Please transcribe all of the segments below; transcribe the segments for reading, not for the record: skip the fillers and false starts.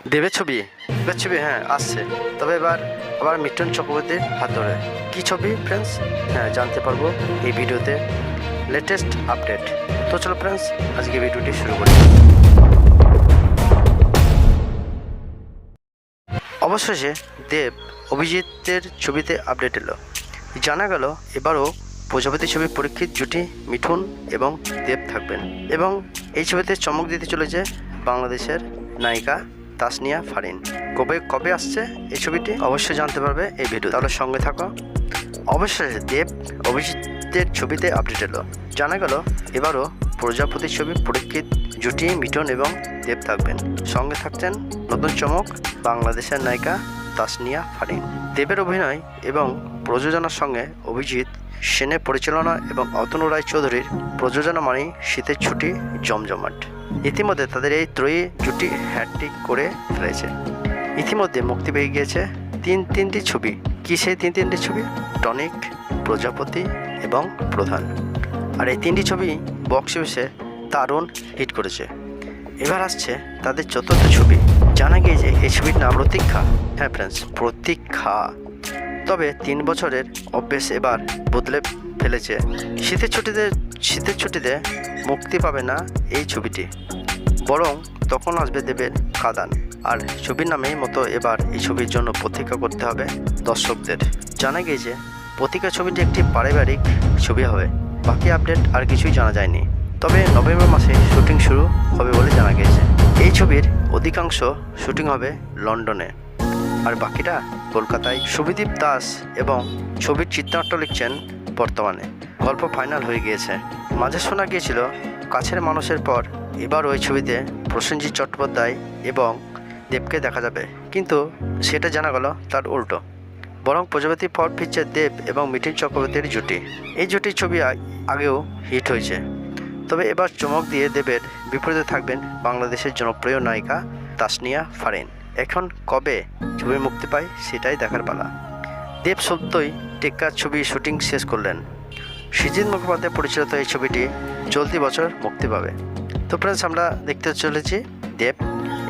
দেবের ছবি, হ্যাঁ আসছে। তবে এবার আবার মিঠুন চক্রবর্তীর হাত ধরে। কী ছবি ফ্রেন্ডস? হ্যাঁ, জানতে পারবো এই ভিডিওতে লেটেস্ট আপডেট। তো চলো ফ্রেন্ডস, আজকে ভিডিওটি শুরু করি। অবশেষে দেব অভিজিতের ছবিতে আপডেট এলো। জানা গেল এবারও প্রজাপতি ছবি পরীক্ষিত জুটি মিঠুন এবং দেব থাকবেন, এবং এই ছবিতে চমক দিতে চলেছে বাংলাদেশের নায়িকা তাসনিয়া ফারিন। কবে আসছে এই ছবিটি অবশ্যই জানতে পারবে এই ভিডিও, তাহলে সঙ্গে থাকো। অবশেষে দেব অভিজিতের ছবিতে আপডেট এলো। জানা গেল এবারও প্রজাপতি ছবি পরীক্ষিত জুটি মিঠুন এবং দেব থাকবেন। সঙ্গে থাকছেন নতুন চমক বাংলাদেশের নায়িকা তাসনিয়া ফারিন। দেবের অভিনয় এবং প্রযোজনার সঙ্গে অভিজিৎ সেনের পরিচালনা এবং অতনু রায় চৌধুরীর প্রযোজনা মানেই শীতের ছুটি জমজমাট। ইতিমধ্যে তাদের এই ত্রয়ী জুটি হ্যাটট্রিক করে ফেলেছে। ইতিমধ্যে মুক্তি পেয়ে গিয়েছে তিনটি ছবি। কি সেই তিনটি ছবি? টনিক, প্রজাপতি এবং প্রধান। আর এই তিনটি ছবি বক্স অফিসে দারুণ হিট করেছে। এবার আসছে তাদের চতুর্থ ছবি। জানা গিয়েছে এই ছবির নাম প্রতীক্ষা। হ্যাঁ ফ্রেন্ডস, প্রতীক্ষা। তবে 3 বছরের অভ্যেস এবার বদলে ফেলেছে। শীতের ছুটিতে মুক্তি পাবে না এই ছবিটি, বরং তখন আসবে দেবের কাঁদান। আর ছবির নামেই মতো এবার এই ছবির জন্য প্রতীক্ষা করতে হবে দর্শকদের। জানা গিয়েছে প্রতীক্ষা ছবিটি একটি পারিবারিক ছবি হবে। বাকি আপডেট আর কিছুই জানা যায়নি। তবে নভেম্বর মাসে শুটিং শুরু হবে বলে জানা গিয়েছে। এই ছবির অধিকাংশ শুটিং হবে লন্ডনে, আর বাকিটা কলকাতায়। শুভদীপ দাস এবং ছবির চিত্রনাট্য লিখছেন বর্তমানে। গল্প ফাইনাল হয়ে গিয়েছে। মাঝে শোনা গিয়েছিল কাছের মানুষের পর এবার ওই ছবিতে প্রসেনজিৎ চট্টোপাধ্যায় এবং দেবকে দেখা যাবে, কিন্তু সেটা জানা গেল তার উল্টো। বরং প্রজাপতির পর ফিরছে দেব এবং মিঠুন চক্রবর্তীর জুটি। এই জুটির ছবি আগেও হিট হয়েছে। তবে এবার চমক দিয়ে দেবের বিপরীতে থাকবেন বাংলাদেশের জনপ্রিয় নায়িকা তাসনিয়া ফারিন। এখন কবে ছবি মুক্তি পায় সেটাই দেখার পালা। দেব সত্যই টেক্কার ছবি শুটিং শেষ করলেন। সৃজিত মুখোপাধ্যায় পরিচালিত এই ছবিটি চলতি বছর মুক্তি পাবে। তো ফ্রেন্ডস, আমরা দেখতে চলেছি দেব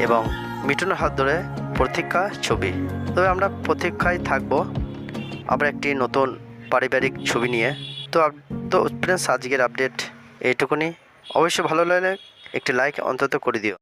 এবং মিঠুনের হাত ধরে প্রতীক্ষা ছবি। তবে আমরা প্রতীক্ষায় থাকবো আবার একটি নতুন পারিবারিক ছবি নিয়ে। তো ফ্রেন্ডস, আজকের আপডেট এইটুকুনি। অবশ্যই ভালো লাগলে একটি লাইক অন্তত করে দিও।